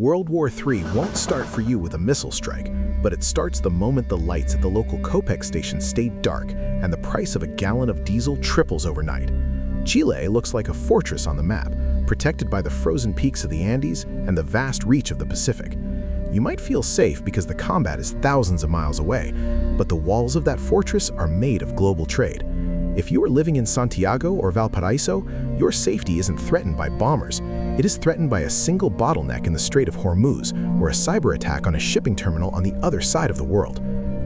World War III won't start for you with a missile strike, but it starts the moment the lights at the local Copec station stay dark and the price of a gallon of diesel triples overnight. Chile looks like a fortress on the map, protected by the frozen peaks of the Andes and the vast reach of the Pacific. You might feel safe because the combat is thousands of miles away, but the walls of that fortress are made of global trade. If you are living in Santiago or Valparaiso, your safety isn't threatened by bombers. It is threatened by a single bottleneck in the Strait of Hormuz or a cyber attack on a shipping terminal on the other side of the world.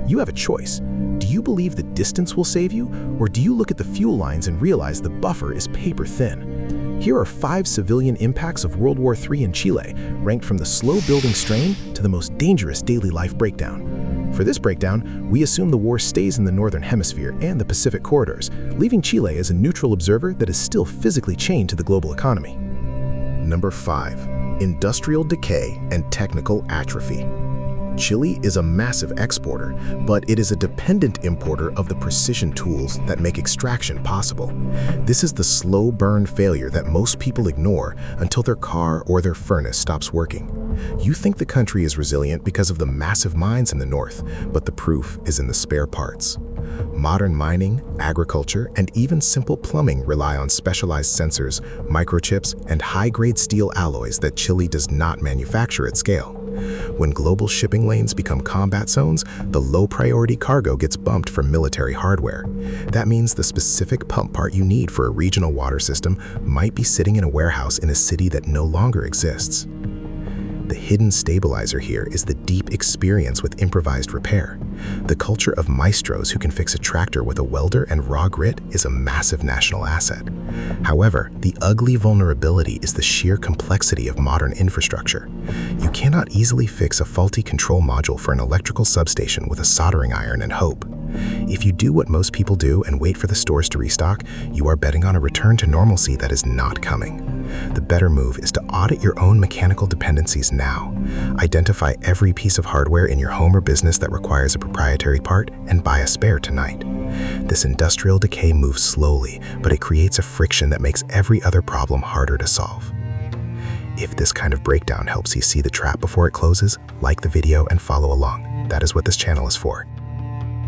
You have a choice. Do you believe the distance will save you, or do you look at the fuel lines and realize the buffer is paper thin? Here are 5 civilian impacts of World War III in Chile, ranked from the slow building strain to the most dangerous daily life breakdown. For this breakdown, we assume the war stays in the Northern Hemisphere and the Pacific corridors, leaving Chile as a neutral observer that is still physically chained to the global economy. Number 5. Industrial decay and technical atrophy. Chile is a massive exporter, but it is a dependent importer of the precision tools that make extraction possible. This is the slow burn failure that most people ignore until their car or their furnace stops working. You think the country is resilient because of the massive mines in the north, but the proof is in the spare parts. Modern mining, agriculture, and even simple plumbing rely on specialized sensors, microchips, and high-grade steel alloys that Chile does not manufacture at scale. When global shipping lanes become combat zones, the low-priority cargo gets bumped for military hardware. That means the specific pump part you need for a regional water system might be sitting in a warehouse in a city that no longer exists. The hidden stabilizer here is the deep experience with improvised repair. The culture of maestros who can fix a tractor with a welder and raw grit is a massive national asset. However, the ugly vulnerability is the sheer complexity of modern infrastructure. You cannot easily fix a faulty control module for an electrical substation with a soldering iron and hope. If you do what most people do and wait for the stores to restock, you are betting on a return to normalcy that is not coming. The better move is to audit your own mechanical dependencies now. Identify every piece of hardware in your home or business that requires a proprietary part and buy a spare tonight. This industrial decay moves slowly, but it creates a friction that makes every other problem harder to solve. If this kind of breakdown helps you see the trap before it closes, like the video and follow along. That is what this channel is for.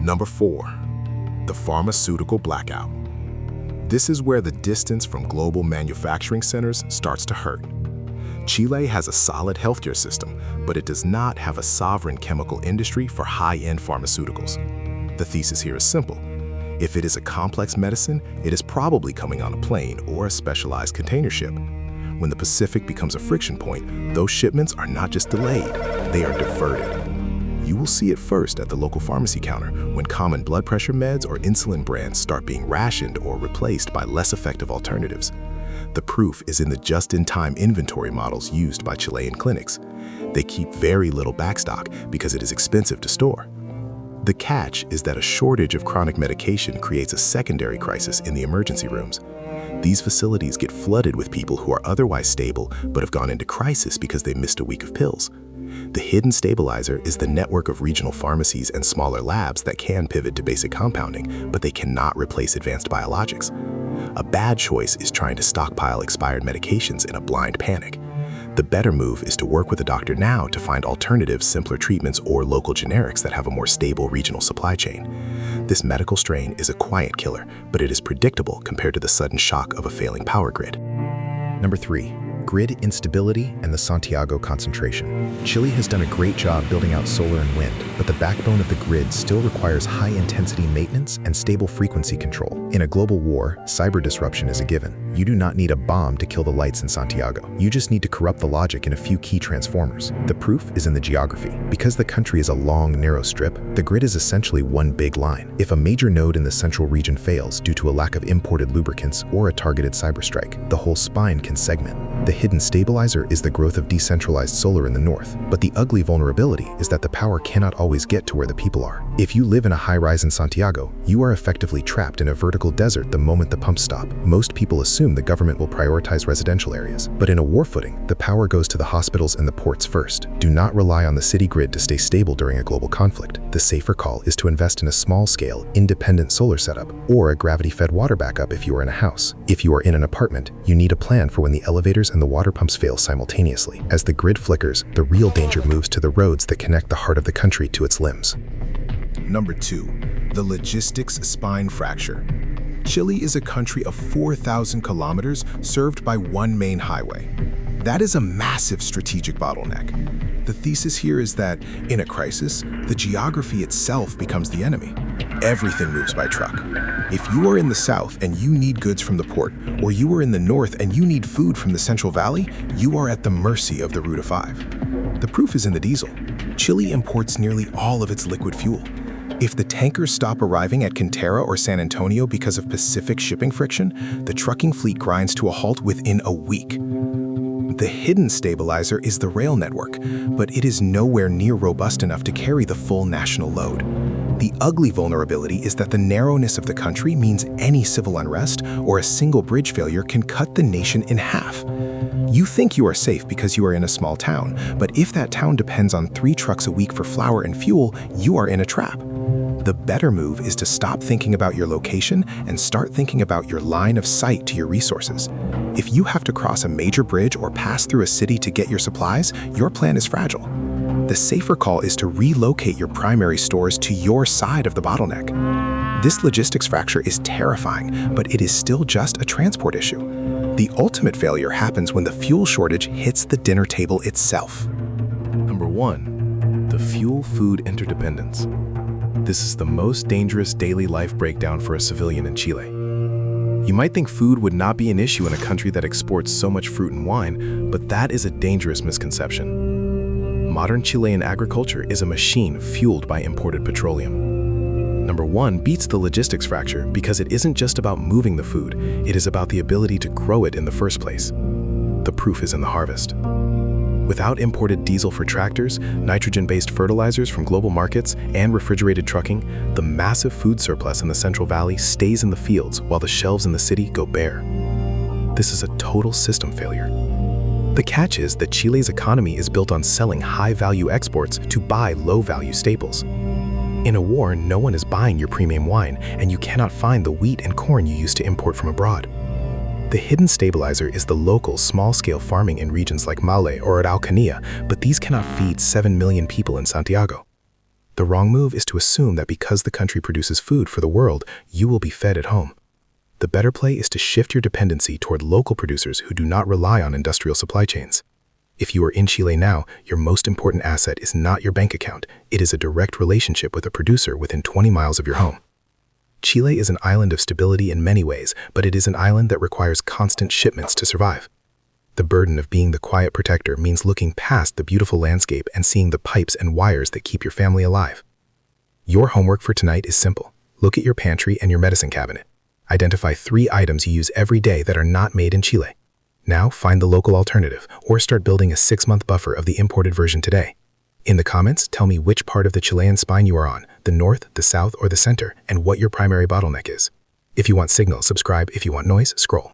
Number 4. The pharmaceutical blackout. This is where the distance from global manufacturing centers starts to hurt. Chile has a solid healthcare system, but it does not have a sovereign chemical industry for high-end pharmaceuticals. The thesis here is simple. If it is a complex medicine, it is probably coming on a plane or a specialized container ship. When the Pacific becomes a friction point, those shipments are not just delayed, they are diverted. You will see it first at the local pharmacy counter when common blood pressure meds or insulin brands start being rationed or replaced by less effective alternatives. The proof is in the just-in-time inventory models used by Chilean clinics. They keep very little backstock because it is expensive to store. The catch is that a shortage of chronic medication creates a secondary crisis in the emergency rooms. These facilities get flooded with people who are otherwise stable but have gone into crisis because they missed a week of pills. The hidden stabilizer is the network of regional pharmacies and smaller labs that can pivot to basic compounding, but they cannot replace advanced biologics. A bad choice is trying to stockpile expired medications in a blind panic. The better move is to work with a doctor now to find alternative, simpler treatments or local generics that have a more stable regional supply chain. This medical strain is a quiet killer, but it is predictable compared to the sudden shock of a failing power grid. Number 3. Grid instability and the Santiago concentration. Chile has done a great job building out solar and wind, but the backbone of the grid still requires high-intensity maintenance and stable frequency control. In a global war, cyber disruption is a given. You do not need a bomb to kill the lights in Santiago. You just need to corrupt the logic in a few key transformers. The proof is in the geography. Because the country is a long, narrow strip, the grid is essentially one big line. If a major node in the central region fails due to a lack of imported lubricants or a targeted cyber strike, the whole spine can segment. The hidden stabilizer is the growth of decentralized solar in the north, but the ugly vulnerability is that the power cannot always get to where the people are. If you live in a high-rise in Santiago, you are effectively trapped in a vertical desert the moment the pumps stop. Most people assume assume the government will prioritize residential areas. But in a war footing, the power goes to the hospitals and the ports first. Do not rely on the city grid to stay stable during a global conflict. The safer call is to invest in a small-scale, independent solar setup or a gravity-fed water backup if you are in a house. If you are in an apartment, you need a plan for when the elevators and the water pumps fail simultaneously. As the grid flickers, the real danger moves to the roads that connect the heart of the country to its limbs. Number 2. The logistics spine fracture. Chile is a country of 4,000 kilometers served by one main highway. That is a massive strategic bottleneck. The thesis here is that, in a crisis, the geography itself becomes the enemy. Everything moves by truck. If you are in the south and you need goods from the port, or you are in the north and you need food from the Central Valley, you are at the mercy of the Ruta 5. The proof is in the diesel. Chile imports nearly all of its liquid fuel. If the tankers stop arriving at Quintero or San Antonio because of Pacific shipping friction, the trucking fleet grinds to a halt within a week. The hidden stabilizer is the rail network, but it is nowhere near robust enough to carry the full national load. The ugly vulnerability is that the narrowness of the country means any civil unrest or a single bridge failure can cut the nation in half. You think you are safe because you are in a small town, but if that town depends on 3 trucks a week for flour and fuel, you are in a trap. The better move is to stop thinking about your location and start thinking about your line of sight to your resources. If you have to cross a major bridge or pass through a city to get your supplies, your plan is fragile. The safer call is to relocate your primary stores to your side of the bottleneck. This logistics fracture is terrifying, but it is still just a transport issue. The ultimate failure happens when the fuel shortage hits the dinner table itself. Number 1. The fuel-food interdependence. This is the most dangerous daily life breakdown for a civilian in Chile. You might think food would not be an issue in a country that exports so much fruit and wine, but that is a dangerous misconception. Modern Chilean agriculture is a machine fueled by imported petroleum. Number 1 beats the logistics fracture because it isn't just about moving the food, it is about the ability to grow it in the first place. The proof is in the harvest. Without imported diesel for tractors, nitrogen-based fertilizers from global markets, and refrigerated trucking, the massive food surplus in the Central Valley stays in the fields while the shelves in the city go bare. This is a total system failure. The catch is that Chile's economy is built on selling high-value exports to buy low-value staples. In a war, no one is buying your premium wine, and you cannot find the wheat and corn you used to import from abroad. The hidden stabilizer is the local, small-scale farming in regions like Maule or Araucanía, but these cannot feed 7 million people in Santiago. The wrong move is to assume that because the country produces food for the world, you will be fed at home. The better play is to shift your dependency toward local producers who do not rely on industrial supply chains. If you are in Chile now, your most important asset is not your bank account. It is a direct relationship with a producer within 20 miles of your home. Chile is an island of stability in many ways, but it is an island that requires constant shipments to survive. The burden of being the quiet protector means looking past the beautiful landscape and seeing the pipes and wires that keep your family alive. Your homework for tonight is simple. Look at your pantry and your medicine cabinet. Identify 3 items you use every day that are not made in Chile. Now find the local alternative, or start building a 6-month buffer of the imported version today. In the comments, tell me which part of the Chilean spine you are on, the north, the south, or the center, and what your primary bottleneck is. If you want signal, subscribe. If you want noise, scroll.